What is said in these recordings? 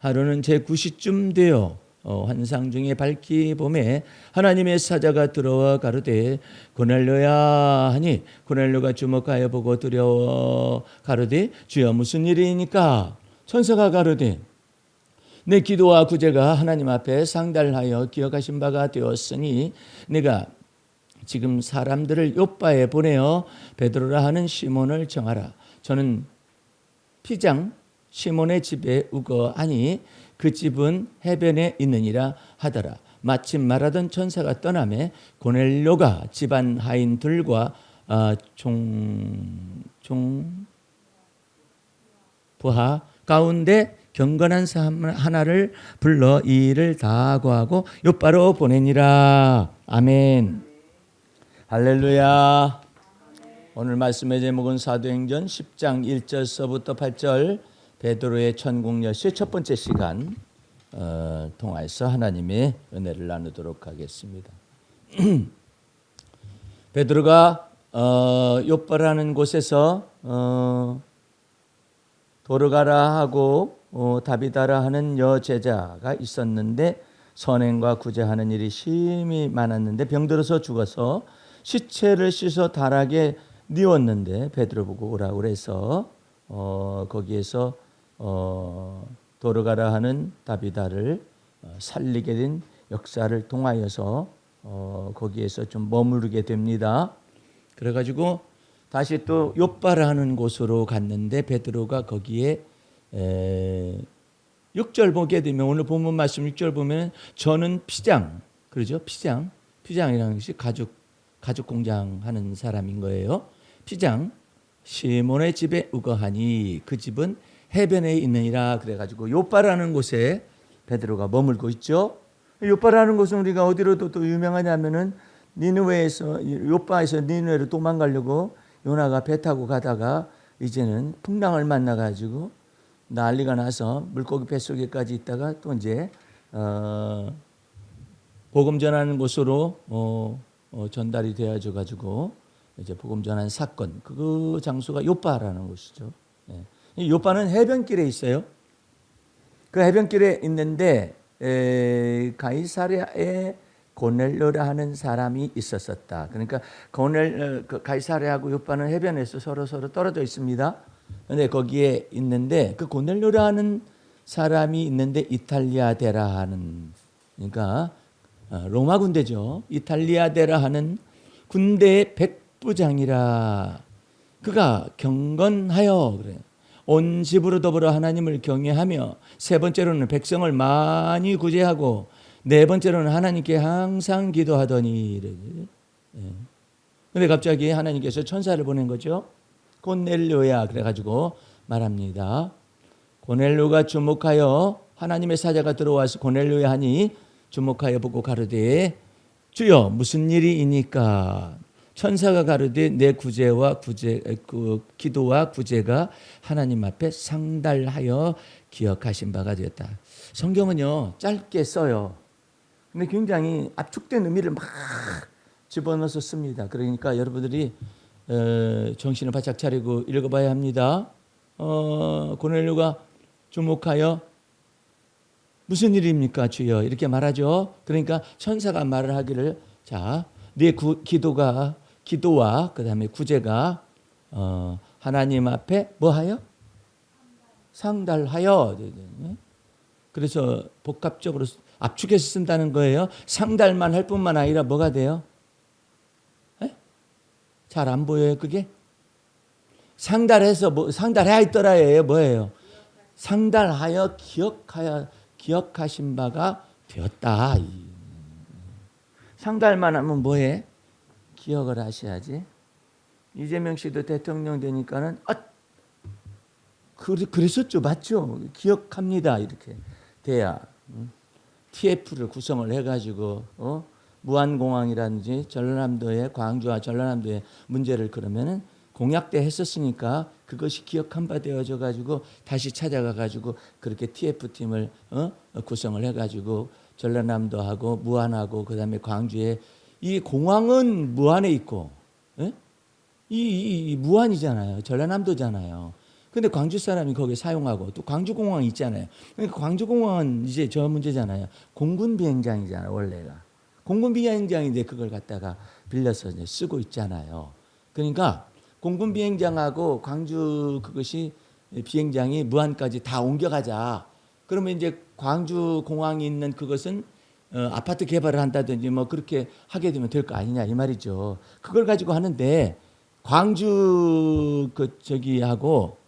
하루는 제9시쯤 되어 환상 중에 밝기 봄에 하나님의 사자가 들어와 가로되 고넬료야 하니 고넬료가 주목하여 보고 두려워 가로되 주여 무슨 일이니까? 천사가 가로되 내 기도와 구제가 하나님 앞에 상달하여 기억하신 바가 되었으니 내가 지금 사람들을 요빠에 보내어 베드로라 하는 시몬을 정하라. 저는 피장 시몬의 집에 우거하니 그 집은 해변에 있느니라 하더라. 마침 말하던 천사가 떠나매 고넬료가 집안 하인들과 부하 가운데 경건한 사람 하나를 불러 이 일을 다 고하고 요빠로 보내니라. 아멘. 할렐루야. 오늘 말씀의 제목은 사도행전 10장 1절서부터 8절 베드로의 천국여시의 첫 번째 시간 통해서 하나님의 은혜를 나누도록 하겠습니다. 베드로가 요빠라는 곳에서 도르가라 하고 다비다라 하는 여제자가 있었는데 선행과 구제하는 일이 심히 많았는데 병들어서 죽어서 시체를 씻어 다락에 뉘었는데 베드로 보고 오라고 그래서 거기에서 도르가라 하는 다비다를 살리게 된 역사를 통하여서 거기에서 좀 머무르게 됩니다. 그래가지고 다시 또 요빠라 하는 곳으로 갔는데 베드로가 거기에 6절 보게 되면 오늘 본문 말씀 6절 보면 저는 피장, 그러죠? 피장이라는 것이 가죽 공장 하는 사람인 거예요. 피장 시몬의 집에 우거하니 그 집은 해변에 있느니라. 그래가지고 요빠라는 곳에 베드로가 머물고 있죠. 요빠라는 곳은 우리가 어디로도 또 유명하냐면은 니느웨에서 요빠에서 니느웨로 도망가려고 요나가 배 타고 가다가 이제는 풍랑을 만나가지고 난리가 나서 물고기 뱃속에까지 있다가 또 이제 복음 전하는 곳으로 전달이 되어져 가지고 이제 복음 전하는 사건 그 장소가 요빠라는 곳이죠. 이 요빠는 해변길에 있어요. 그 해변길에 있는데 가이사랴에 고넬료라 하는 사람이 있었었다. 그러니까 가이사랴하고 요빠는 해변에서 서로 떨어져 있습니다. 그런데 거기에 있는데 그 고넬료라 하는 사람이 있는데 이탈리아데라 하는 그러니까 로마 군대죠. 이탈리아데라 하는 군대의 백부장이라. 그가 경건하여 그래. 온 집으로 더불어 하나님을 경외하며 세 번째로는 백성을 많이 구제하고 네 번째로는 하나님께 항상 기도하더니. 그런데 갑자기 하나님께서 천사를 보낸 거죠. 고넬료야 그래가지고 말합니다. 고넬료가 주목하여 하나님의 사자가 들어와서 고넬료야 하니 주목하여 보고 가로되 주여 무슨 일이니까? 천사가 가로되 내 기도와 구제가 하나님 앞에 상달하여 기억하신 바가 되었다. 성경은요 짧게 써요. 근데 굉장히 압축된 의미를 막 집어넣어서 씁니다. 그러니까 여러분들이 정신을 바짝 차리고 읽어봐야 합니다. 고넬료가 주목하여 무슨 일입니까 주여 이렇게 말하죠. 그러니까 천사가 말을 하기를 자, 네 기도와 그다음에 구제가 하나님 앞에 뭐하여? 상달하여. 그래서 복합적으로 압축해서 쓴다는 거예요. 상달만 할 뿐만 아니라 뭐가 돼요? 잘 안 보여요 그게? 상달해서 상달해야 있더라예요. 뭐예요? 상달하여 기억하신 바가 되었다. 상달만 하면 뭐해? 기억을 하셔야지. 이재명 씨도 대통령 되니까는 그랬었죠. 맞죠? 기억합니다. 이렇게 돼야 TF를 구성을 해가지고 무안공항이라든지 전라남도의 광주와 전라남도의 문제를 그러면은 공약 때 했었으니까 그것이 기억한 바 되어져 가지고 다시 찾아가 가지고 그렇게 TF팀을 구성을 해 가지고 전라남도하고 무안하고 그다음에 광주에 이 공항은 무안에 있고 이 무안이잖아요. 전라남도잖아요. 근데 광주 사람이 거기 사용하고 또 광주공항 있잖아요. 그러니까 광주공항은 이제 저 문제잖아요. 공군 비행장이잖아요, 원래가. 공군 비행장인데 그걸 갖다가 빌려서 이제 쓰고 있잖아요. 그러니까 공군 비행장하고 광주 그것이 비행장이 무안까지 다 옮겨가자. 그러면 이제 광주 공항이 있는 그것은 아파트 개발을 한다든지 뭐 그렇게 하게 되면 될 거 아니냐 이 말이죠. 그걸 가지고 하는데 광주 그 저기하고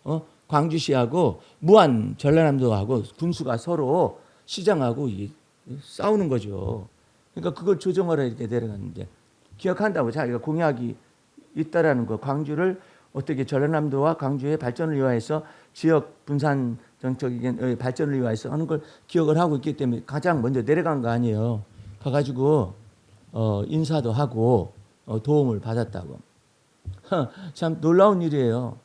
광주시하고 무안 전라남도하고 군수가 서로 시장하고 싸우는 거죠. 그러니까 그걸 조정하라 이렇게 내려갔는데 기억한다고 자기가 공약이 있다라는 거. 광주를 어떻게 전라남도와 광주의 발전을 위하여서 지역 분산 정책적인 발전을 위하여서 하는 걸 기억을 하고 있기 때문에 가장 먼저 내려간 거 아니에요. 가가지고 인사도 하고 도움을 받았다고. 참 놀라운 일이에요.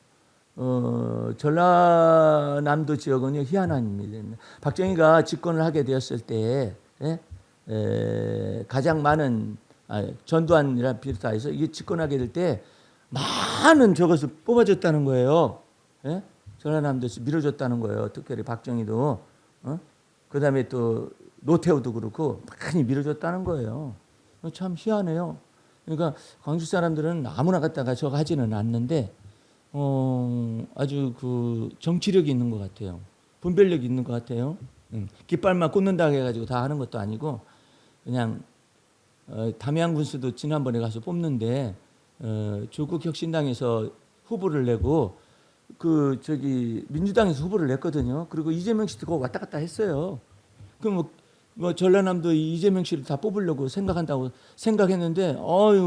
전라남도 지역은요 희한한 일입니다. 박정희가 집권을 하게 되었을 때 가장 많은 전두환이라 비롯해서 이게 집권하게 될 때 많은 저것을 뽑아줬다는 거예요. 예? 전라남도에서 밀어줬다는 거예요. 특별히 박정희도 그다음에 또 노태우도 그렇고 많이 밀어줬다는 거예요. 참 희한해요. 그러니까 광주 사람들은 아무나 갖다가 저거 하지는 않는데 아주 그 정치력이 있는 것 같아요. 분별력이 있는 것 같아요. 깃발만 꽂는다고 해가지고 다 하는 것도 아니고 그냥 담양 군수도 지난번에 가서 뽑는데 조국 혁신당에서 후보를 내고 그 저기 민주당에서 후보를 냈거든요. 그리고 이재명 씨도 거기 왔다 갔다 했어요. 그럼 뭐 전라남도 이재명 씨를 다 뽑으려고 생각한다고 생각했는데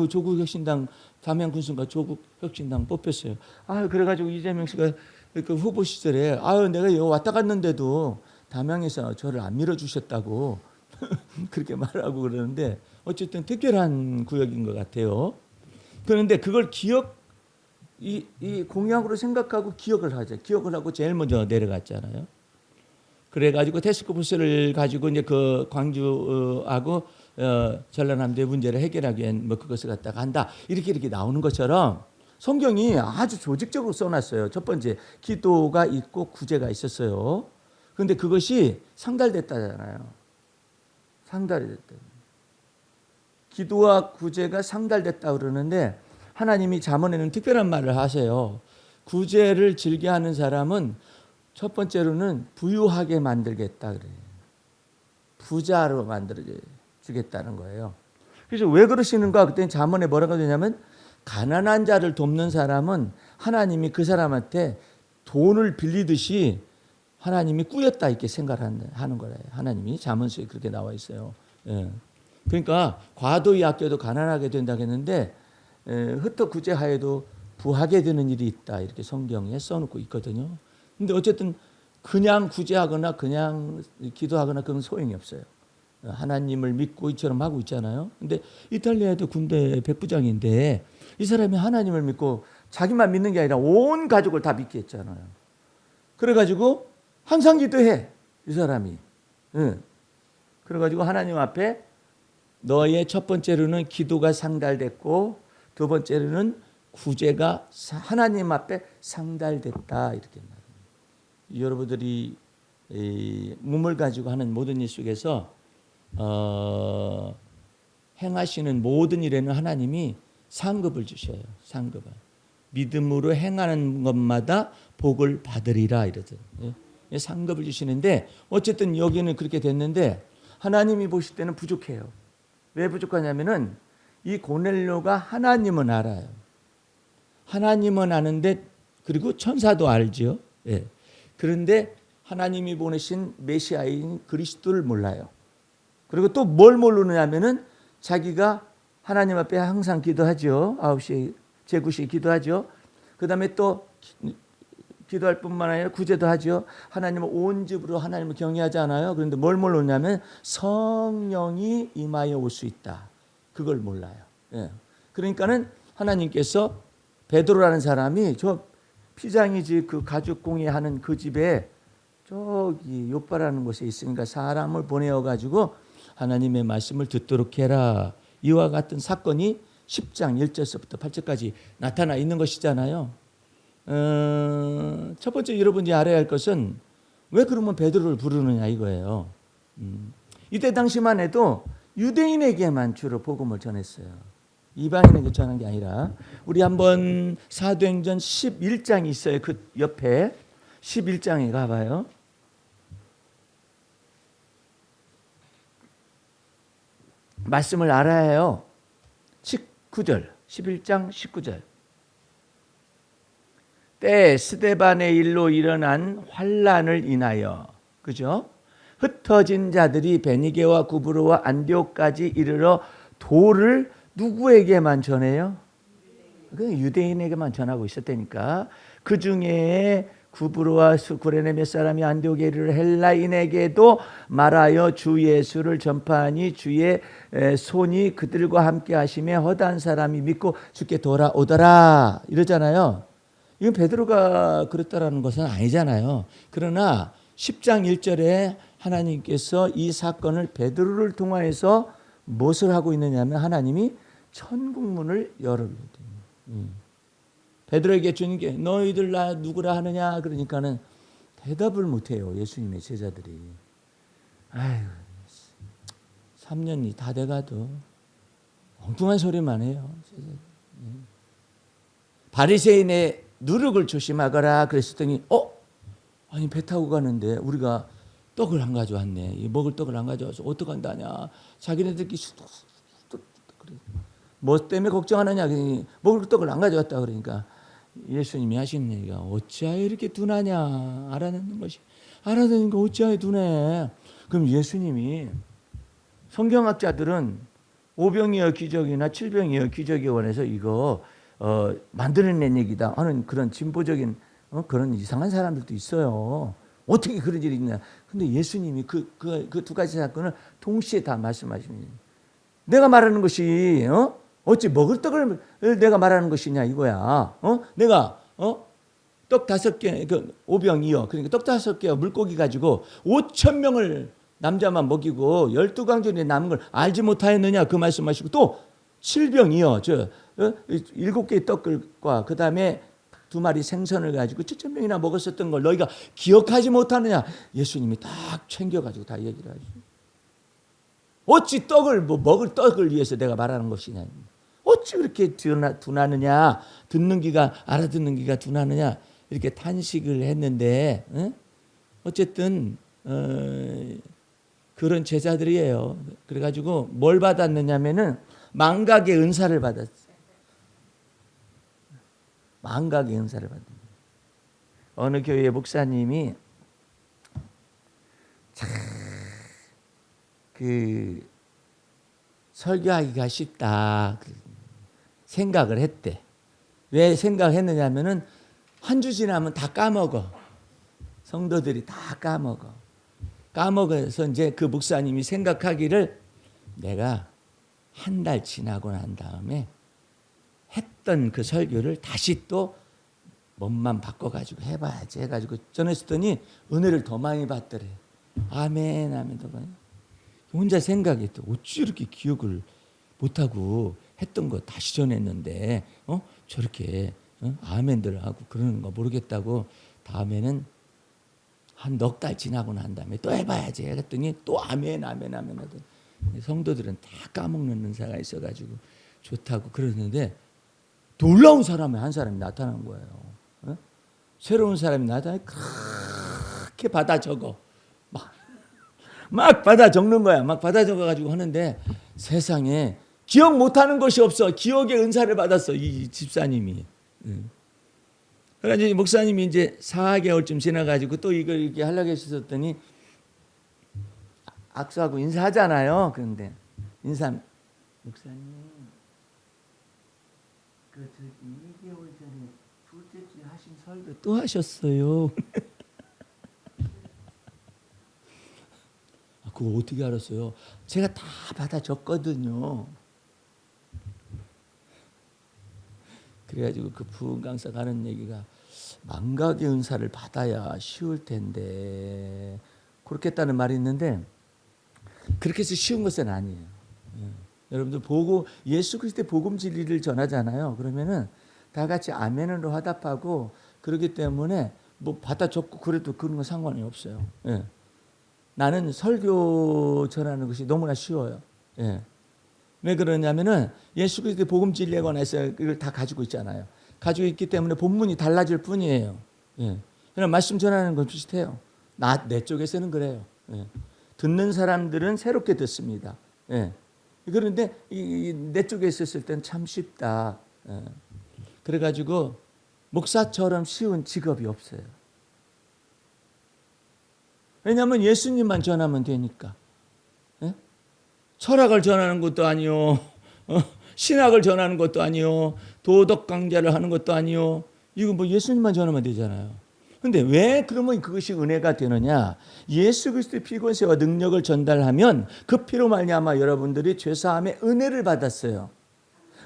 조국 혁신당 담양 군수가 조국 혁신당 뽑혔어요. 그래가지고 이재명 씨가 그 후보 시절에 내가 여기 왔다 갔는데도 담양에서 저를 안 밀어주셨다고 그렇게 말하고 그러는데 어쨌든 특별한 구역인 것 같아요. 그런데 그걸 이 공약으로 생각하고 기억을 하죠. 기억을 하고 제일 먼저 내려갔잖아요. 그래가지고 태스크포스를 가지고 이제 그 광주하고 전라남도의 문제를 해결하기 위한 뭐 그것을 갖다가 한다. 이렇게 나오는 것처럼 성경이 아주 조직적으로 써놨어요. 첫 번째 기도가 있고 구제가 있었어요. 그런데 그것이 상달됐다잖아요. 상달이 됐다. 기도와 구제가 상달됐다 그러는데 하나님이 잠언에는 특별한 말을 하세요. 구제를 즐겨하는 사람은 첫 번째로는 부유하게 만들겠다 그래요. 부자로 만들어 주겠다는 거예요. 그래서 왜 그러시는가? 그때 잠언에 뭐라고 되냐면 가난한 자를 돕는 사람은 하나님이 그 사람한테 돈을 빌리듯이 하나님이 꾸였다 이렇게 생각하는 거예요. 하나님이 잠언서에 그렇게 나와 있어요. 예. 그러니까 과도히 아껴도 가난하게 된다고 했는데 흩어 구제하여도 부하게 되는 일이 있다 이렇게 성경에 써놓고 있거든요. 근데 어쨌든 그냥 구제하거나 그냥 기도하거나 그건 소용이 없어요. 하나님을 믿고 이처럼 하고 있잖아요. 근데 이탈리아도 군대 백부장인데 이 사람이 하나님을 믿고 자기만 믿는 게 아니라 온 가족을 다 믿게 했잖아요. 그래가지고 항상 기도해 이 사람이. 그래가지고 하나님 앞에 너의 첫 번째로는 기도가 상달됐고 두 번째로는 구제가 하나님 앞에 상달됐다 이렇게 말합니다. 여러분들이 몸을 가지고 하는 모든 일 속에서 행하시는 모든 일에는 하나님이 상급을 주셔요. 상급을. 믿음으로 행하는 것마다 복을 받으리라 이러더라고요. 상급을 주시는데 어쨌든 여기는 그렇게 됐는데 하나님이 보실 때는 부족해요. 왜 부족하냐면은 이 고넬료가 하나님은 알아요. 하나님은 아는데 그리고 천사도 알죠. 예. 그런데 하나님이 보내신 메시아인 그리스도를 몰라요. 그리고 또 뭘 모르느냐면은 자기가 하나님 앞에 항상 기도하죠. 9시, 제9시에 기도하죠. 그 다음에 또 기도할 뿐만 아니라 구제도 하죠. 하나님을 온 집으로 하나님을 경외하지 않아요. 그런데 뭘 모르냐면 성령이 임하여 올 수 있다. 그걸 몰라요. 예. 그러니까는 하나님께서 베드로라는 사람이 저 피장이지 그 가죽 공예하는 그 집에 저기 요바라는 곳에 있으니까 사람을 보내어 가지고 하나님의 말씀을 듣도록 해라. 이와 같은 사건이 10장 1절서부터 8절까지 나타나 있는 것이잖아요. 첫 번째 여러분이 알아야 할 것은 왜 그러면 베드로를 부르느냐 이거예요. 이때 당시만 해도 유대인에게만 주로 복음을 전했어요. 이방인에게 전한 게 아니라 우리 한번 사도행전 11장이 있어요. 그 옆에 11장에 가봐요. 말씀을 알아야 해요. 19절 11장 19절 때 스데반의 일로 일어난 환난을 인하여 그죠? 흩어진 자들이 베니게와 구브로와 안디옥까지 이르러 도를 누구에게만 전해요? 유대인에게만 전하고 있었다니까. 그 중에 구브로와 구레네 몇 사람이 안디옥에 이르러 헬라인에게도 말하여 주 예수를 전파하니 주의 손이 그들과 함께 하시며 허다한 사람이 믿고 주께 돌아오더라 이러잖아요. 이건 베드로가 그랬다라는 것은 아니잖아요. 그러나 10장 1절에 하나님께서 이 사건을 베드로를 통하여서 무엇을 하고 있느냐면 하나님이 천국문을 열어주거든요. 베드로에게 주님께 너희들 나 누구라 하느냐 그러니까는 대답을 못해요. 예수님의 제자들이. 아유, 3년이 다 돼가도 엉뚱한 소리만 해요. 바리새인의 누룩을 조심하거라 그랬더니 아니 배 타고 가는데 우리가 떡을 안 가져왔네. 먹을 떡을 안 가져와서 어떡한다냐. 자기네들끼리 그래. 뭐 때문에 걱정하느냐. 먹을 떡을 안 가져왔다 그러니까 예수님이 하시는 얘기가 어찌하여 이렇게 둔하냐. 알아듣는 거 어찌하여 둔해. 그럼 예수님이 성경학자들은 오병이어 기적이나 칠병이어 기적에 관해서 이거 만들어낸 얘기다 하는 그런 진보적인 그런 이상한 사람들도 있어요. 어떻게 그런 일이 있냐. 근데 예수님이 그 두 가지 사건을 동시에 다 말씀하십니다. 내가 말하는 것이 어찌 먹을 떡을 내가 말하는 것이냐 이거야. 내가 떡 5개, 그 오병이어 그러니까 떡 5개 물고기 가지고 5,000명을 남자만 먹이고 12강전에 남은 걸 알지 못하였느냐 그 말씀하시고 또 7병이어 7개의 떡과 그 다음에 2마리 생선을 가지고 7,000명이나 먹었었던 걸 너희가 기억하지 못하느냐. 예수님이 딱 챙겨가지고 다 얘기를 하죠. 어찌 떡을 먹을 떡을 위해서 내가 말하는 것이냐. 어찌 그렇게 둔하느냐. 알아듣는 귀가 둔하느냐. 이렇게 탄식을 했는데 어쨌든 그런 제자들이에요. 그래가지고 뭘 받았느냐면은 망각의 은사를 받았어요. 망각의 은사를 받는 어느 교회 목사님이 그 설교하기가 쉽다 생각을 했대. 왜 생각했느냐면은 한 주 지나면 다 까먹어. 성도들이 다 까먹어서 이제 그 목사님이 생각하기를 내가 한 달 지나고 난 다음에 했던 그 설교를 다시 또 몸만 바꿔가지고 해봐야지 해가지고 전했더니 은혜를 더 많이 받더래. 아멘 아멘 더 많이. 혼자 생각했대. 어찌 이렇게 기억을 못하고 했던 거 다시 전했는데 저렇게 아멘들 하고 그러는 거 모르겠다고 다음에는 한 넉 달 지나고 난 다음에 또 해봐야지 했더니 또 아멘 아멘 아멘 하더니 성도들은 다 까먹는 은사가 있어가지고 좋다고 그러는데 놀라운 사람이 한 사람이 나타난 거예요. 새로운 사람이 나타나 그렇게 받아 적어. 막 받아 적는 거야. 막 받아 적어가지고 하는데 세상에 기억 못하는 것이 없어. 기억의 은사를 받았어. 이 집사님이. 그래가지고 목사님이 이제 4개월쯤 지나가지고 또 이걸 이렇게 하려고 했었더니 악수하고 인사하잖아요. 그런데 목사님 그 2개월 전에 둘째 주에 하신 설교 또 하셨어요. 그거 어떻게 알았어요? 제가 다 받아 적거든요. 그래가지고 그 부흥 강사 가는 얘기가 망각의 은사를 받아야 쉬울 텐데 그렇게 했다는 말이 있는데 그렇게 해서 쉬운 것은 아니에요. 여러분들 예수 그리스도의 복음 진리를 전하잖아요. 그러면은 다 같이 아멘으로 화답하고 그렇기 때문에 뭐 받아 적고 그래도 그런 건 상관이 없어요. 예. 나는 설교 전하는 것이 너무나 쉬워요. 예. 왜 그러냐면은 예수 그리스도의 복음 진리에 관해서 이걸 다 가지고 있잖아요. 가지고 있기 때문에 본문이 달라질 뿐이에요. 예. 그냥 말씀 전하는 건 비슷해요. 내 쪽에서는 그래요. 예. 듣는 사람들은 새롭게 듣습니다. 예. 그런데 내 쪽에 있었을 땐 참 쉽다. 예. 그래가지고 목사처럼 쉬운 직업이 없어요. 왜냐하면 예수님만 전하면 되니까. 예? 철학을 전하는 것도 아니요, 신학을 전하는 것도 아니요, 도덕 강좌를 하는 것도 아니요. 이거 뭐 예수님만 전하면 되잖아요. 근데 왜 그러면 그것이 은혜가 되느냐? 예수 그리스도의 피권세와 능력을 전달하면 그 피로 말미암아 여러분들이 죄사함의 은혜를 받았어요.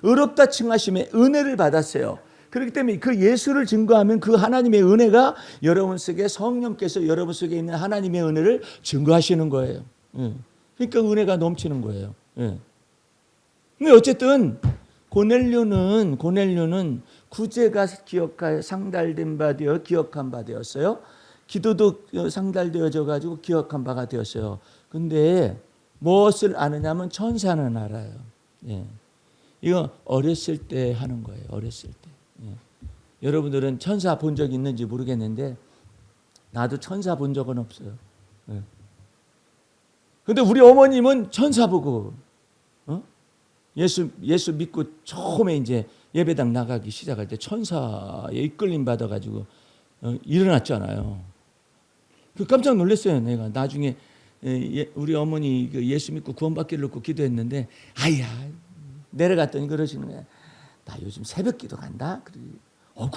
의롭다 칭하심의 은혜를 받았어요. 그렇기 때문에 그 예수를 증거하면 그 하나님의 은혜가 여러분 속에 성령께서 여러분 속에 있는 하나님의 은혜를 증거하시는 거예요. 그러니까 은혜가 넘치는 거예요. 근데 어쨌든 고넬료는 구제가 기억하여 상달된 바 되어 기억한 바 되었어요. 기도도 상달되어져 가지고 기억한 바가 되었어요. 근데 무엇을 아느냐면 천사는 알아요. 이거 어렸을 때 하는 거예요. 어렸을 때. 여러분들은 천사 본 적 있는지 모르겠는데 나도 천사 본 적은 없어요. 근데 우리 어머님은 천사 보고 예수 믿고 처음에 이제 예배당 나가기 시작할 때 천사에 이끌림 받아가지고 일어났잖아요. 그 깜짝 놀랐어요. 내가 나중에 우리 어머니 예수 믿고 구원받기를 놓고 기도했는데 아야 내려갔더니 그러시는 거야. 나 요즘 새벽기도 간다.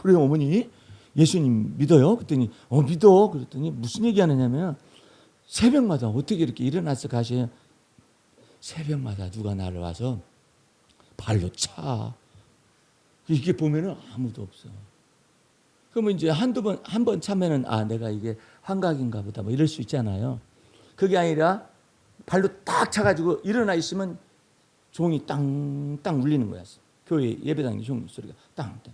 그래요 어머니? 예수님 믿어요? 그랬더니 믿어. 그랬더니 무슨 얘기하느냐면 새벽마다 어떻게 이렇게 일어나서 가셔요? 새벽마다 누가 나를 와서 발로 차. 이게 보면은 아무도 없어. 그러면 이제 한 번 차면은 내가 이게 환각인가 보다 뭐 이럴 수 있잖아요. 그게 아니라 발로 딱 차가지고 일어나 있으면 종이 땅땅 울리는 거야. 교회 예배당 종 소리가 땅땅.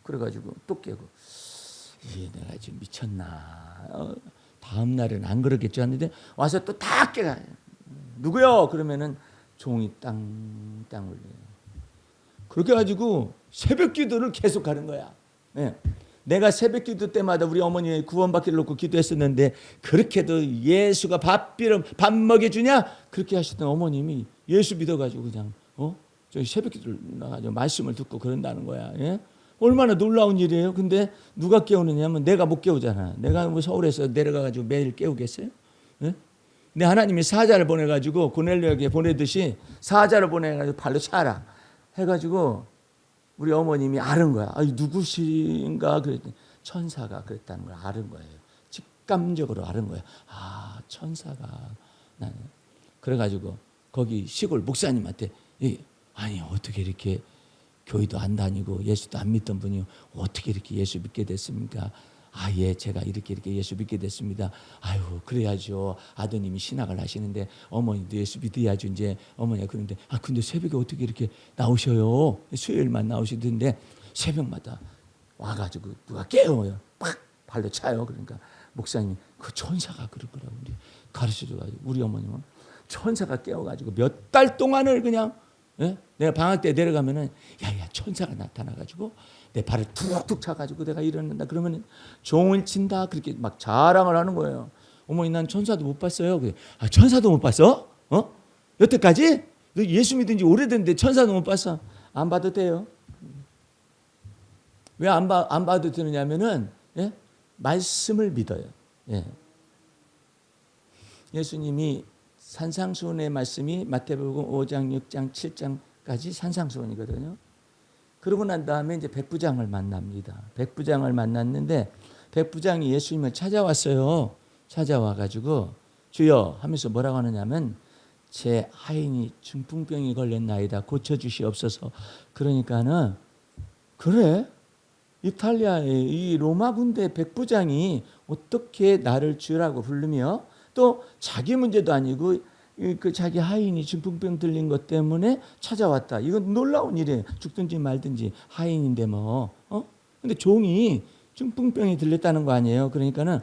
그래가지고 또 깨고 내가 지금 미쳤나. 다음 날은 안 그러겠죠 하는데 와서 또 딱 깨가. 누구요? 그러면은 종이 땅땅 울려요. 그렇게 가지고 새벽 기도를 계속 하는 거야. 내가 새벽 기도 때마다 우리 어머니 구원받기를 놓고 기도했었는데 그렇게도 예수가 밥 먹여주냐? 그렇게 하시던 어머님이 예수 믿어가지고 그냥 저기 새벽 기도를 나가지고 말씀을 듣고 그런다는 거야. 얼마나 놀라운 일이에요. 근데 누가 깨우느냐면 내가 못 깨우잖아. 내가 뭐 서울에서 내려가가지고 매일 깨우겠어요? 근데 하나님이 사자를 보내가지고 고넬료에게 보내듯이 사자를 보내가지고 발로 차라 해가지고 우리 어머님이 아는 거야. 누구신가 그랬더니 천사가 그랬다는 걸 아는 거예요. 직감적으로 아는 거예요. 천사가 나는. 그래가지고 거기 시골 목사님한테 아니 어떻게 이렇게 교회도 안 다니고 예수도 안 믿던 분이 어떻게 이렇게 예수 믿게 됐습니까? 제가 이렇게 예수 믿게 됐습니다. 그래야죠. 아드님이 신학을 하시는데 어머니도 예수 믿어야죠. 이제 어머니가 그런데 근데 새벽에 어떻게 이렇게 나오셔요? 수요일만 나오시던데 새벽마다 와가지고 누가 깨워요. 팍 발로 차요. 그러니까 목사님이 그 천사가 그럴 거라고 가르쳐줘가지고 우리 어머님은 천사가 깨워가지고 몇 달 동안을 그냥 내가 방학 때 내려가면은 천사가 나타나가지고 내 발을 툭툭 차가지고 내가 일어난다 그러면 종을 친다 그렇게 막 자랑을 하는 거예요. 어머니 난 천사도 못 봤어요. 천사도 못 봤어? 여태까지? 너 예수 믿은 지 오래됐는데 천사도 못 봤어? 안 봐도 돼요. 왜 안 봐도 되느냐면은 말씀을 믿어요. 예수님이 산상수훈의 말씀이 마태복음 5장, 6장, 7장까지 산상수훈이거든요. 그러고 난 다음에 이제 백부장을 만납니다. 백부장을 만났는데 백부장이 예수님을 찾아왔어요. 찾아와가지고 주여 하면서 뭐라고 하느냐면 제 하인이 중풍병이 걸렸나이다 고쳐주시옵소서. 그러니까는 그래 이탈리아의 이 로마 군대 백부장이 어떻게 나를 주라고 부르며 또 자기 문제도 아니고 그 자기 하인이 중풍병 들린 것 때문에 찾아왔다. 이건 놀라운 일이에요. 죽든지 말든지 하인인데 뭐. 근데 종이 중풍병이 들렸다는 거 아니에요. 그러니까는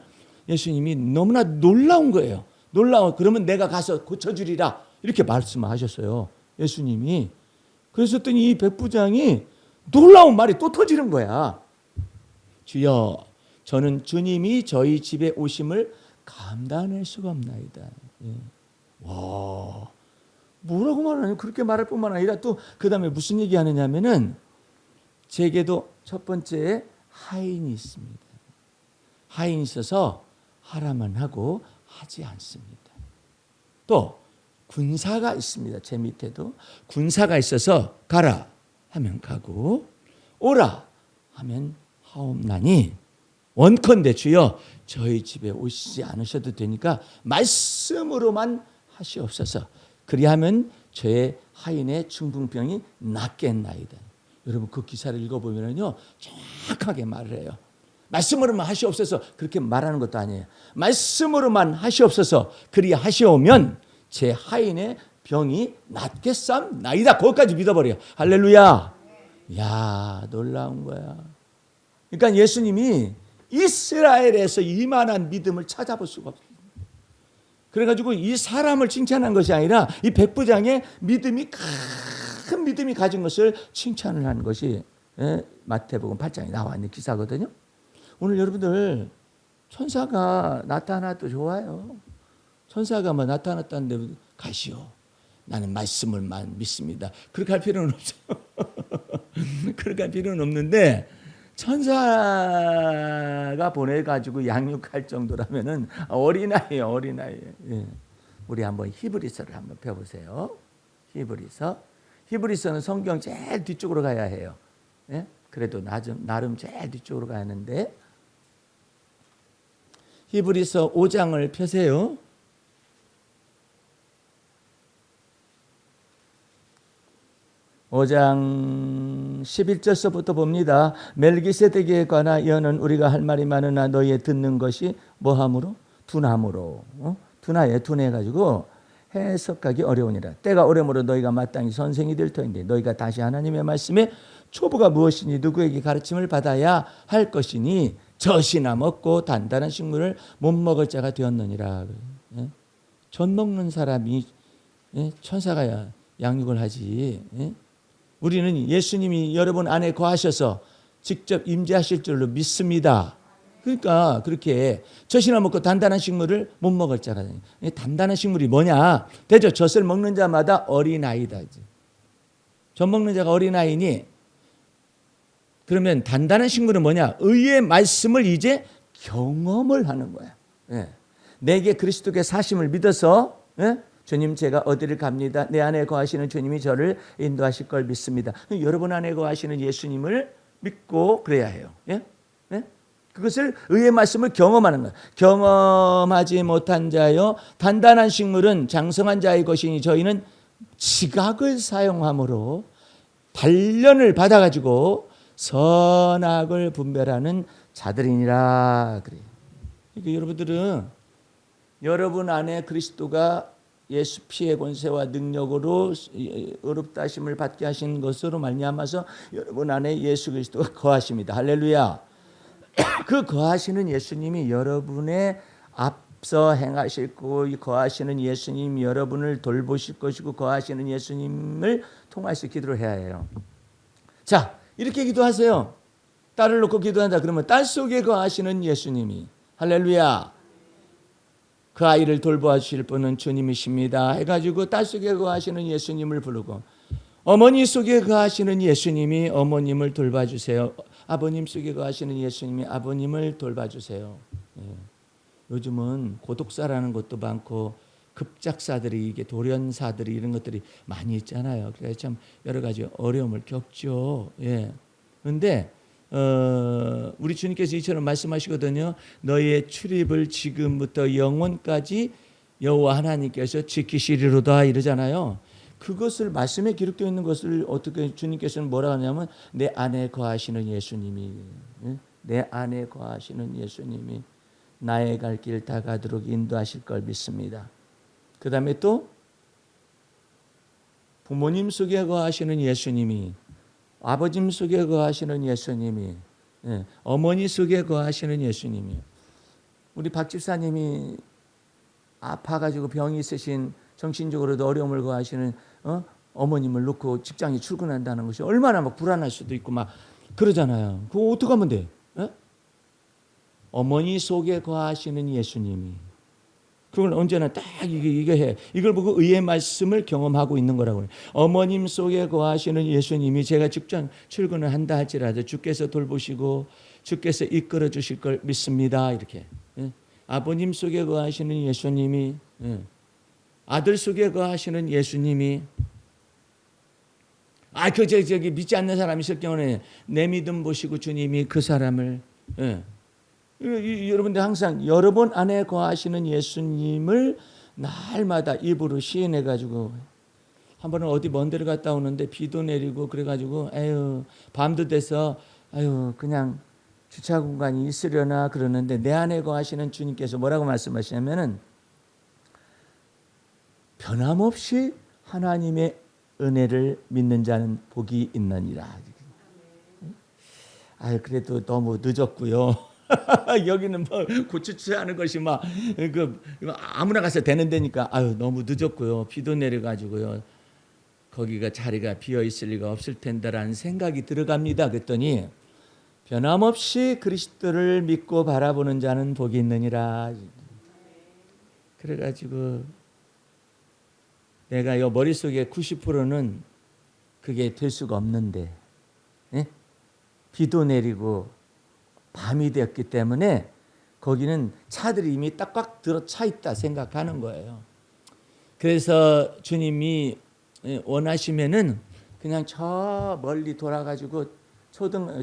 예수님이 너무나 놀라운 거예요. 놀라워. 그러면 내가 가서 고쳐주리라. 이렇게 말씀하셨어요. 예수님이. 그랬더니 이 백부장이 놀라운 말이 또 터지는 거야. 주여, 저는 주님이 저희 집에 오심을 감당할 수가 없나이다. 예. 와, 뭐라고 말하냐? 그렇게 말할 뿐만 아니라 또 그 다음에 무슨 얘기하느냐면은 제게도 첫 번째 하인이 있습니다. 하인이 있어서 하라만 하고 하지 않습니다. 또 군사가 있습니다. 제 밑에도 군사가 있어서 가라 하면 가고 오라 하면 하옵나니 원컨대 주여 저희 집에 오시지 않으셔도 되니까 말씀으로만 하시옵소서. 그리하면 저의 하인의 중풍병이 낫겠나이다. 여러분 그 기사를 읽어보면요 정확하게 말을 해요. 말씀으로만 하시옵소서 그렇게 말하는 것도 아니에요. 말씀으로만 하시옵소서 그리하시오면 제 하인의 병이 낫겠삼나이다. 거기까지 믿어버려요. 할렐루야. 야, 놀라운 거야. 그러니까 예수님이 이스라엘에서 이만한 믿음을 찾아볼 수가 없어요. 그래가지고 이 사람을 칭찬한 것이 아니라 이 백부장의 믿음이 큰 믿음이 가진 것을 칭찬을 한 것이 마태복음 8장에 나와 있는 기사거든요. 오늘 여러분들 천사가 나타나도 좋아요. 천사가 뭐 나타났다는데 가시오. 나는 말씀을만 믿습니다. 그렇게 할 필요는 없어요. 그렇게 할 필요는 없는데 천사가 보내가지고 양육할 정도라면은 어린아이예요, 어린아이. 예. 우리 한번 히브리서를 한번 펴보세요. 히브리서는 성경 제일 뒤쪽으로 가야 해요. 예? 그래도 나름 제일 뒤쪽으로 가야 하는데 히브리서 5장을 펴세요. 5장 11절서부터 봅니다. 멜기세덱에 관한 예언은 우리가 할 말이 많으나 너희의 듣는 것이 뭐함으로? 둔함으로. 둔해가지고 해석하기 어려우니라. 때가 오려므로 너희가 마땅히 선생이 될 터인데 너희가 다시 하나님의 말씀에 초보가 무엇이니 누구에게 가르침을 받아야 할 것이니 젖이나 먹고 단단한 식물을 못 먹을 자가 되었느니라. 젖 먹는 사람이 천사가 양육을 하지. 우리는 예수님이 여러분 안에 거하셔서 직접 임재하실 줄로 믿습니다. 그러니까 그렇게 젖이나 먹고 단단한 식물을 못 먹을 자가 되니 단단한 식물이 뭐냐? 대저 젖을 먹는 자마다 어린아이다. 젖 먹는 자가 어린아이니 그러면 단단한 식물은 뭐냐? 의의 말씀을 이제 경험을 하는 거야. 내게 그리스도의 사심을 믿어서 주님 제가 어디를 갑니다. 내 안에 거하시는 주님이 저를 인도하실 걸 믿습니다. 여러분 안에 거하시는 예수님을 믿고 그래야 해요. 그것을 의의 말씀을 경험하는 거예요. 경험하지 못한 자여 단단한 식물은 장성한 자의 것이니 저희는 지각을 사용함으로 단련을 받아가지고 선악을 분별하는 자들이니라 그래요. 그러니까 여러분들은 여러분 안에 그리스도가 예수 피의 권세와 능력으로 의롭다 하심을 받게 하신 것으로 말미암아서 여러분 안에 예수 그리스도가 거하십니다. 할렐루야. 그 거하시는 예수님이 여러분의 앞서 행하실 거고 거하시는 예수님 여러분을 돌보실 것이고 거하시는 예수님을 통해서 기도를 해야 해요. 자, 이렇게 기도하세요. 딸을 놓고 기도한다 그러면 딸 속에 거하시는 예수님이 할렐루야. 그 아이를 돌보아 주실 분은 주님이십니다 해가지고 딸 속에 거하시는 예수님을 부르고 어머니 속에 거하시는 예수님이 어머님을 돌봐주세요. 아버님 속에 거하시는 예수님이 아버님을 돌봐주세요. 요즘은 고독사라는 것도 많고 급작사들이 이게 돌연사들이 이런 것들이 많이 있잖아요. 그래서 참 여러 가지 어려움을 겪죠. 그런데 우리 주님께서 이처럼 말씀하시거든요. 너희의 출입을 지금부터 영원까지 여호와 하나님께서 지키시리로다 이러잖아요. 그것을 말씀에 기록되어 있는 것을 어떻게 주님께서는 뭐라 하냐면 내 안에 거하시는 예수님이 내 안에 거하시는 예수님이 나의 갈 길 다 가도록 인도하실 걸 믿습니다. 그 다음에 또 부모님 속에 거하시는 예수님이 아버님 속에 거하시는 예수님이 예, 어머니 속에 거하시는 예수님이요. 우리 박 집사님이 아파가지고 병이 있으신 정신적으로도 어려움을 거하시는 어머님을 놓고 직장에 출근한다는 것이 얼마나 막 불안할 수도 있고 막 그러잖아요. 그거 어떻게 하면 돼? 예? 어머니 속에 거하시는 예수님이. 그걸 언제나 딱 이게 해. 이걸 보고 의의 말씀을 경험하고 있는 거라고 해요. 어머님 속에 거하시는 예수님이 제가 직장 출근을 한다 할지라도 주께서 돌보시고 주께서 이끌어 주실 걸 믿습니다. 이렇게. 예? 아버님 속에 거하시는 예수님이, 예. 아들 속에 거하시는 예수님이, 저기 믿지 않는 사람이 있을 경우는 내 믿음 보시고 주님이 그 사람을, 예. 여러분들 항상 여러분 안에 거하시는 예수님을 날마다 입으로 시인해 가지고, 한 번은 어디 먼 데를 갔다 오는데 비도 내리고 그래 가지고 밤도 돼서 그냥 주차 공간이 있으려나 그러는데 내 안에 거하시는 주님께서 뭐라고 말씀하시냐면은 변함없이 하나님의 은혜를 믿는 자는 복이 있느니라. 그래도 너무 늦었고요. 여기는 뭐 고치지 않은 것이 막 아무나 가서 되는 데니까 너무 늦었고요. 비도 내려가지고요. 거기가 자리가 비어 있을 리가 없을 텐데라는 생각이 들어갑니다. 그랬더니 변함없이 그리스도를 믿고 바라보는 자는 복이 있느니라. 그래가지고 내가 요 머릿속에 90%는 그게 될 수가 없는데, 예? 비도 내리고 밤이 되었기 때문에 거기는 차들이 이미 딱 꽉 들어차 있다 생각하는 거예요. 그래서 주님이 원하시면은 그냥 저 멀리 돌아가지고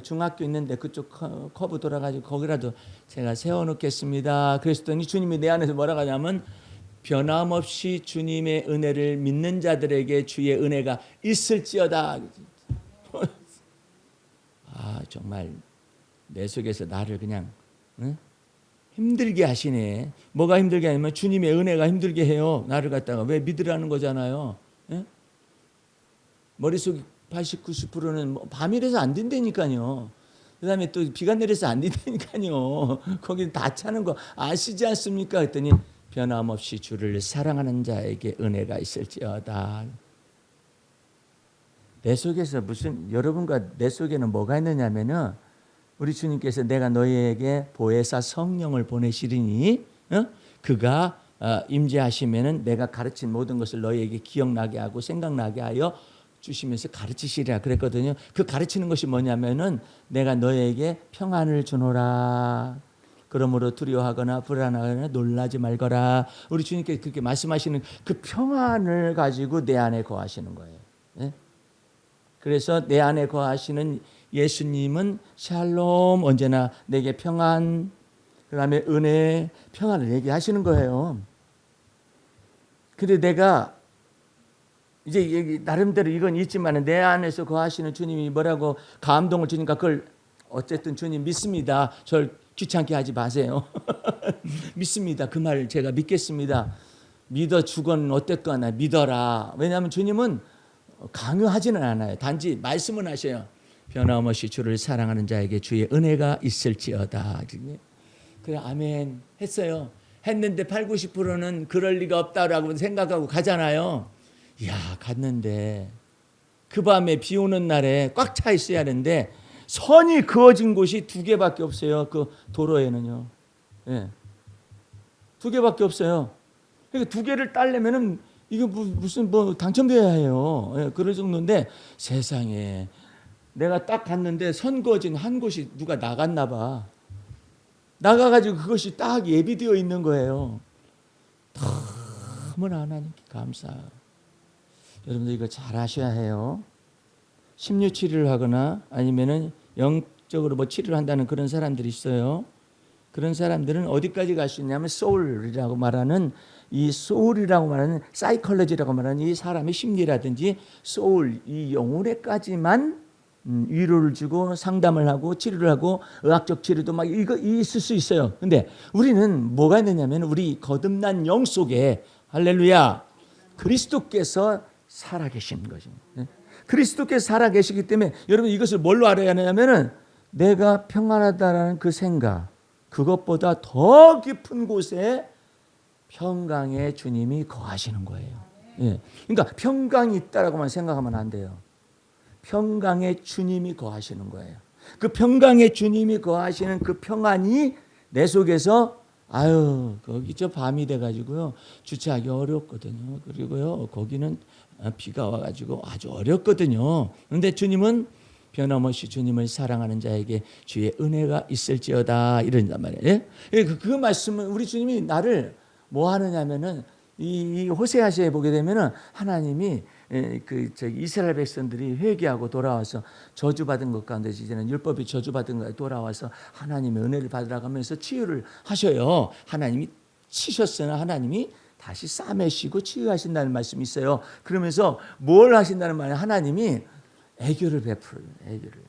중학교 있는데 그쪽 커브 돌아가지고 거기라도 제가 세워놓겠습니다. 그랬더니 주님이 내 안에서 뭐라고 하냐면 변함없이 주님의 은혜를 믿는 자들에게 주의 은혜가 있을지어다. 정말 내 속에서 나를 그냥 힘들게 하시네. 뭐가 힘들게 하냐면 주님의 은혜가 힘들게 해요. 나를 갖다가 왜 믿으라는 거잖아요. 예? 머릿속 80, 90%는 밤이라서 안 된다니까요. 그 다음에 또 비가 내려서 안 된다니까요. 거기 다 차는 거 아시지 않습니까? 그랬더니 변함없이 주를 사랑하는 자에게 은혜가 있을지어다. 내 속에서 여러분과 내 속에는 뭐가 있느냐면은 우리 주님께서 내가 너희에게 보혜사 성령을 보내시리니 그가 임재하시면은 내가 가르친 모든 것을 너희에게 기억나게 하고 생각나게 하여 주시면서 가르치시리라 그랬거든요. 그 가르치는 것이 뭐냐면은 내가 너희에게 평안을 주노라. 그러므로 두려워하거나 불안하거나 놀라지 말거라. 우리 주님께서 그렇게 말씀하시는 그 평안을 가지고 내 안에 거하시는 거예요. 네? 그래서 내 안에 거하시는 예수님은 샬롬, 언제나 내게 평안, 그 다음에 은혜, 평안을 얘기하시는 거예요. 근데 내가 이제 나름대로 이건 있지만 내 안에서 거하시는 주님이 뭐라고 감동을 주니까 그걸 어쨌든 주님 믿습니다. 절 귀찮게 하지 마세요. 믿습니다. 그 말 제가 믿겠습니다. 믿어 주건 어땠거나 믿어라. 왜냐하면 주님은 강요하지는 않아요. 단지 말씀은 하셔요. 변함없이 주를 사랑하는 자에게 주의 은혜가 있을지어다. 그래 아멘 했어요. 했는데 8, 90%는 그럴 리가 없다라고 생각하고 가잖아요. 이야 갔는데 그 밤에 비 오는 날에 꽉 차 있어야 하는데 선이 그어진 곳이 2개밖에 없어요. 그 도로에는요. 예. 2개밖에 없어요. 그러니까 2개를 따려면은 이거 무슨 당첨돼야 해요. 예, 그럴 정도인데 세상에 내가 딱 갔는데 선 그어진 한 곳이 누가 나갔나 봐. 나가가지고 그것이 딱 예비되어 있는 거예요. 너무나 하나님께 감사. 여러분들 이거 잘 하셔야 해요. 심리 치료를 하거나 아니면은 영적으로 치료를 한다는 그런 사람들이 있어요. 그런 사람들은 어디까지 갈 수 있냐면 소울이라고 말하는 이 소울이라고 말하는 사이콜로지라고 말하는 이 사람의 심리라든지 소울 이 영혼에까지만 위로를 주고 상담을 하고 치료를 하고 의학적 치료도 막 이거 있을 수 있어요. 근데 우리는 뭐가 있느냐면 우리 거듭난 영 속에 할렐루야 그리스도께서 살아계신 것입니다. 그리스도께서 살아계시기 때문에 여러분 이것을 뭘로 알아야 하냐면은 내가 평안하다라는 그 생각, 그것보다 더 깊은 곳에 평강의 주님이 거하시는 거예요. 예. 그러니까 평강이 있다라고만 생각하면 안 돼요. 평강의 주님이 거하시는 거예요. 그 평강의 주님이 거하시는 그 평안이 내 속에서 거기 밤이 돼가지고요 주차하기 어렵거든요. 그리고요 거기는 비가 와가지고 아주 어렵거든요. 그런데 주님은 변함없이 주님을 사랑하는 자에게 주의 은혜가 있을지어다 이런단 말이에요. 예? 그 말씀은 우리 주님이 나를 뭐 하느냐면은 이 호세아서에 보게 되면은 하나님이 이스라엘 백성들이 회개하고 돌아와서 저주받은 것 가운데 이제는 율법이 저주받은 것에 돌아와서 하나님의 은혜를 받으라 하면서 치유를 하셔요. 하나님이 치셨으나 하나님이 다시 싸매시고 치유하신다는 말씀이 있어요. 그러면서 뭘 하신다는 말이에요? 하나님이 애교를 베풀어요. 애교를.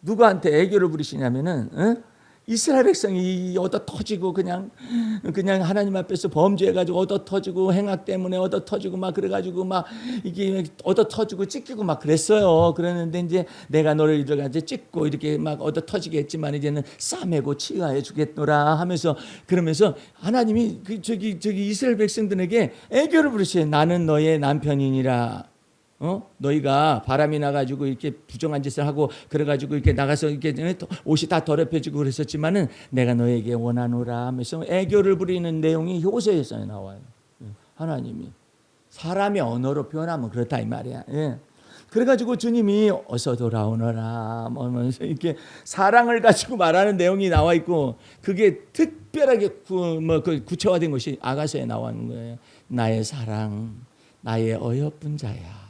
누구한테 애교를 부리시냐면은 이스라엘 백성이 얻어 터지고 그냥 하나님 앞에서 범죄해가지고 얻어 터지고 행악 때문에 얻어 터지고 막 그래가지고 막 이게 얻어 터지고 찢기고 막 그랬어요. 그랬는데 이제 내가 너를 이렇게 찢고 이렇게 막 얻어 터지게 했지만 이제는 싸매고 치유해 주겠노라 하면서 그러면서 하나님이 저기 이스라엘 백성들에게 애교를 부르셔요. 나는 너의 남편이니라. 너희가 바람이 나가지고 이렇게 부정한 짓을 하고 그래가지고 이렇게 나가서 이렇게 옷이 다 더럽혀지고 그랬었지만은 내가 너에게 원하노라 하면서 애교를 부리는 내용이 호세아서에 나와요. 하나님이 사람의 언어로 표현하면 그렇다 이 말이야. 예. 그래가지고 주님이 어서 돌아오너라 하면서 이렇게 사랑을 가지고 말하는 내용이 나와 있고 그게 특별하게 구체화된 것이 아가서에 나오는 거예요. 나의 사랑, 나의 어여쁜 자야.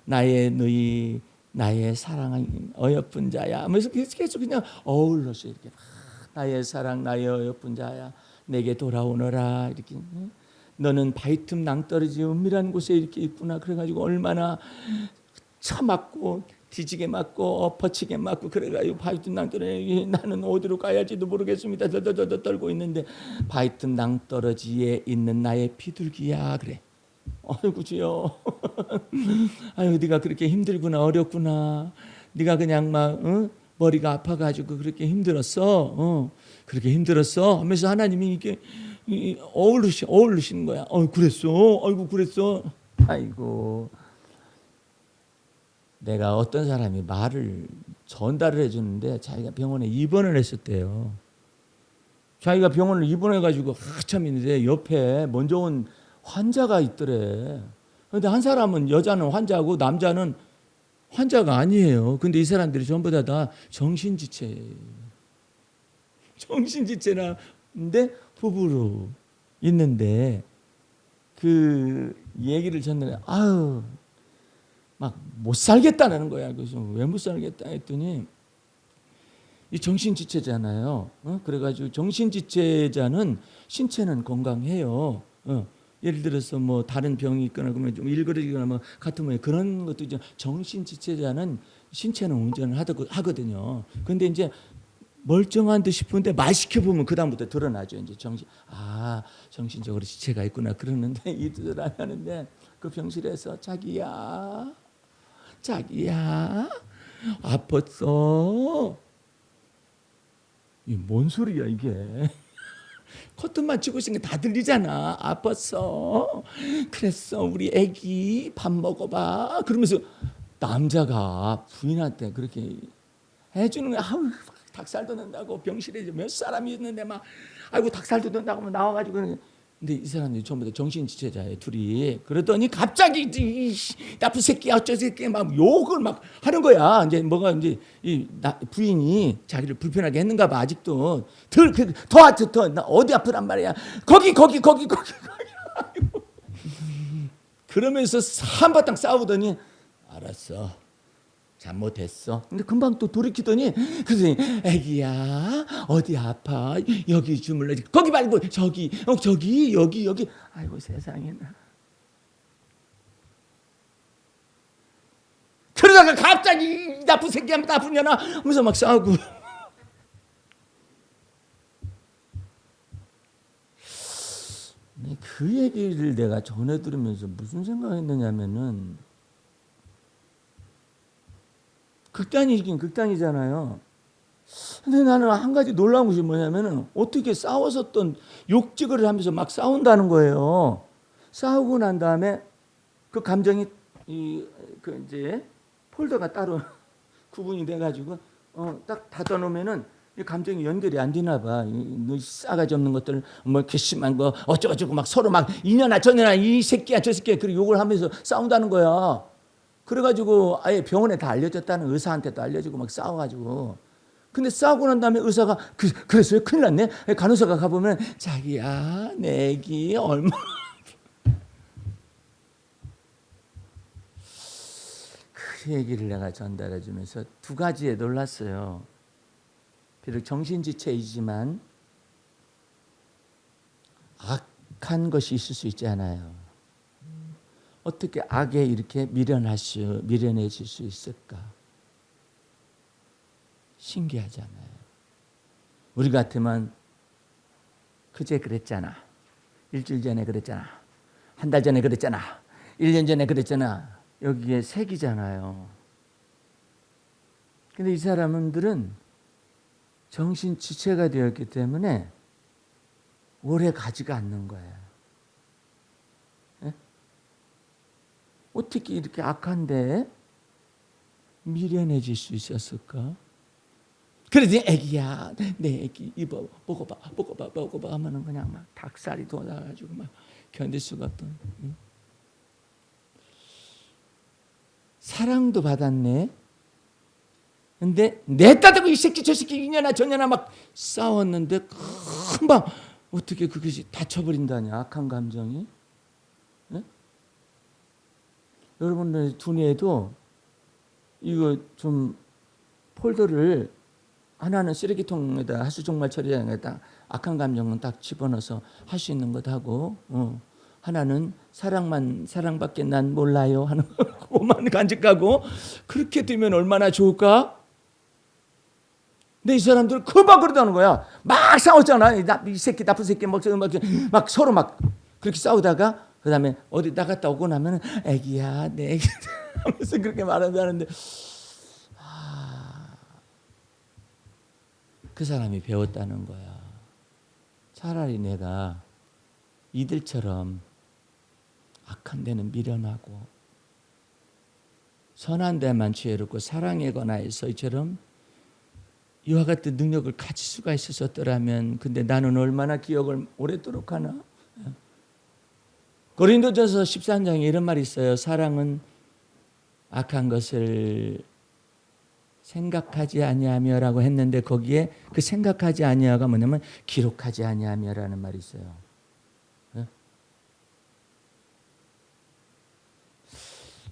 나의 누이, 나의 사랑한 어여쁜 자야 하면서 계속 그냥 어울러서 이렇게 나의 사랑, 나의 어여쁜 자야, 내게 돌아오너라 이렇게. 너는 바위틈 낭떠러지 은밀한 곳에 이렇게 있구나. 그래가지고 얼마나 처맞고 뒤지게 맞고 엎어치게 맞고 그래가지고 바위틈 낭떠러지 나는 어디로 가야지도 모르겠습니다. 덜덜덜 떨고 있는데 바위틈 낭떠러지에 있는 나의 비둘기야 그래. 아이고 주여, 아유 네가 그렇게 힘들구나 어렵구나, 네가 그냥 막 머리가 아파가지고 그렇게 힘들었어, 그렇게 힘들었어 하면서 하나님이 이게 어울리시는 거야. 그랬어, 아이고 그랬어, 아이고. 내가 어떤 사람이 말을 전달을 해주는데 자기가 병원에 입원을 했었대요. 자기가 병원을 입원해가지고 한참 있는데 옆에 먼저 온 환자가 있더래. 그런데 한 사람은 여자는 환자고 남자는 환자가 아니에요. 근데 이 사람들이 전부 다 정신지체예요. 정신지체라는데 부부로 있는데 그 얘기를 전달해. 막 못 살겠다는 거야. 그래서 왜 못 살겠다 했더니 이 정신지체잖아요. 그래가지고 정신지체자는 신체는 건강해요. 예를 들어서 뭐 다른 병이 있거나 그러면 좀 일그러지거나 뭐 같으면 그런 것도 이제 정신지체자는 신체는 운전을 하거든요. 근데 이제 멀쩡한 듯 싶은데 말 시켜보면 그 다음부터 드러나죠. 이제 정신적으로 지체가 있구나 그러는데 이들 안 하는데 그 병실에서 자기야 아팠어. 이 뭔 소리야 이게? 커튼만 치고 있으니까 다 들리잖아. 아팠어. 그랬어. 우리 애기 밥 먹어봐. 그러면서 남자가 부인한테 그렇게 해주는 거야. 닭살도 넣는다고 병실에 몇 사람이 있는데 막 아이고 닭살도 넣는다고 나와가지고. 근데 이 사람들이 전부 다 정신지체자예요, 둘이. 그러더니 갑자기 이 나쁜 새끼야, 어쩌 새끼 막 욕을 막 하는 거야. 이제 뭐가 이제 부인이 자기를 불편하게 했는가 봐. 아직도 더 나 어디 아프란 말이야. 거기. 그러면서 한바탕 싸우더니 알았어. 잘못했어. 근데 금방 또 돌이키더니 그래서 애기야 어디 아파? 여기 주물러. 거기 말고 저기 여기. 아이고 세상에나. 그러다가 갑자기 나쁜 새끼야 나쁜 년아 하면서 막 싸우고. 그 얘기를 내가 전해 들으면서 무슨 생각했느냐면은 극단이긴 극단이잖아요. 근데 나는 한 가지 놀라운 것이 뭐냐면은 어떻게 싸워서 어떤 욕지거리를 하면서 막 싸운다는 거예요. 싸우고 난 다음에 그 감정이 그 이제 폴더가 따로 구분이 돼가지고 딱 닫아놓으면은 이 감정이 연결이 안 되나 봐. 너 싸가지 없는 것들, 뭐 괘씸한 거 어쩌고저쩌고 막 서로 막 이년아 저년아 이 새끼야 저 새끼야 그리고 욕을 하면서 싸운다는 거야. 그래가지고 아예 병원에 다 알려졌다는 의사한테도 알려주고 막 싸워가지고. 근데 싸우고 난 다음에 의사가 그랬어요? 큰일 났네. 간호사가 가보면 자기야 내 애기 얼마 그 얘기를 내가 전달해 주면서 두 가지에 놀랐어요. 비록 정신지체이지만 악한 것이 있을 수 있잖아요. 어떻게 악에 이렇게 미련해질 수 있을까? 신기하잖아요. 우리 같으면 그제 그랬잖아. 일주일 전에 그랬잖아. 한 달 전에 그랬잖아. 1년 전에 그랬잖아. 여기에 색이잖아요. 근데 이 사람들은 정신지체가 되었기 때문에 오래 가지가 않는 거예요. 예? 어떻게 이렇게 악한데 미련해질 수 있었을까? 그래서 애기야 내 애기 입어 먹어봐 하면은 그냥 막 닭살이 돋아가지고 막 견딜 수가 없던. 사랑도 받았네. 근데 냈다 대고 이 새끼 저 새끼 이년아 저년아 막 싸웠는데 금방 어떻게 그것이 닫혀버린다냐 악한 감정이. 네? 여러분들 두뇌에도 이거 좀 폴더를 하나는 쓰레기통에다 하수종말 처리장에다 악한 감정은 딱 집어넣어서 할 수 있는 것 하고 하나는 사랑밖에 난 몰라요 하는 그것만 간직하고 그렇게 되면 얼마나 좋을까? 근데 이 사람들 그만 그러다는 거야. 막 싸웠잖아. 이 새끼 나쁜 새끼 막 서로 막 그렇게 싸우다가 그 다음에 어디 나갔다 오고 나면 애기야 내 애기 하면서 그렇게 말한다는데 그 사람이 배웠다는 거야. 차라리 내가 이들처럼 악한 데는 미련하고 선한 데만 지혜롭고 사랑에 관하여서 이처럼 이와 같은 능력을 가질 수가 있었더라면 근데 나는 얼마나 기억을 오래도록 하나. 고린도전서 13장에 이런 말이 있어요. 사랑은 악한 것을 생각하지 아니하며라고 했는데 거기에 그 생각하지 아니하가 뭐냐면 기록하지 아니하며라는 말이 있어요.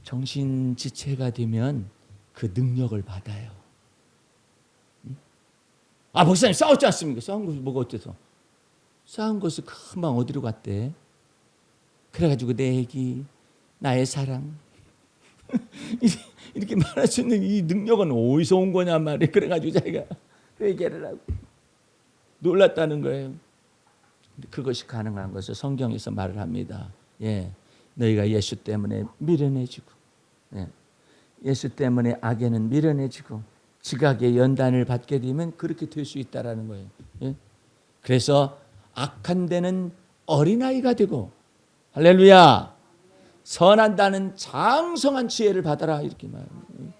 정신지체가 되면 그 능력을 받아요. 아 목사님 싸웠지 않습니까? 싸운 것이 뭐가 어때서? 싸운 것이 금방 어디로 갔대? 그래가지고 내 애기 나의 사랑 이렇게 말할 수 있는 이 능력은 어디서 온 거냐 말이에요. 그래가지고 자기가 회개를 하고 놀랐다는 거예요. 그것이 가능한 것을 성경에서 말을 합니다. 예, 너희가 예수 때문에 미련해지고 예수 때문에 악에는 미련해지고 지각의 연단을 받게 되면 그렇게 될 수 있다라는 거예요. 예? 그래서 악한 데는 어린아이가 되고 할렐루야 선한다는 장성한 지혜를 받아라 이렇게 말합니다.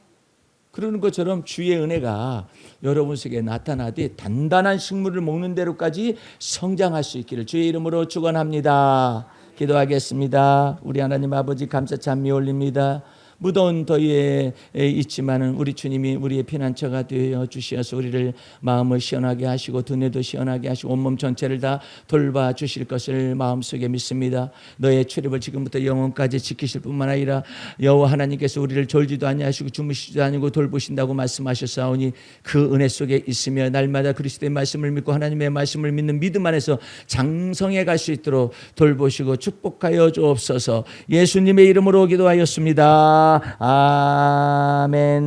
그러는 것처럼 주의 은혜가 여러분 속에 나타나되 단단한 식물을 먹는 대로까지 성장할 수 있기를 주의 이름으로 축원합니다. 기도하겠습니다. 우리 하나님 아버지 감사 찬미 올립니다. 무더운 더위에 있지만은 우리 주님이 우리의 피난처가 되어 주시어서 우리를 마음을 시원하게 하시고 두뇌도 시원하게 하시고 온몸 전체를 다 돌봐 주실 것을 마음속에 믿습니다. 너의 출입을 지금부터 영원까지 지키실 뿐만 아니라 여호와 하나님께서 우리를 졸지도 아니하시고 주무시지도 아니고 돌보신다고 말씀하셨사오니 그 은혜 속에 있으며 날마다 그리스도의 말씀을 믿고 하나님의 말씀을 믿는 믿음 안에서 장성해 갈 수 있도록 돌보시고 축복하여 주옵소서. 예수님의 이름으로 기도하였습니다. 아멘.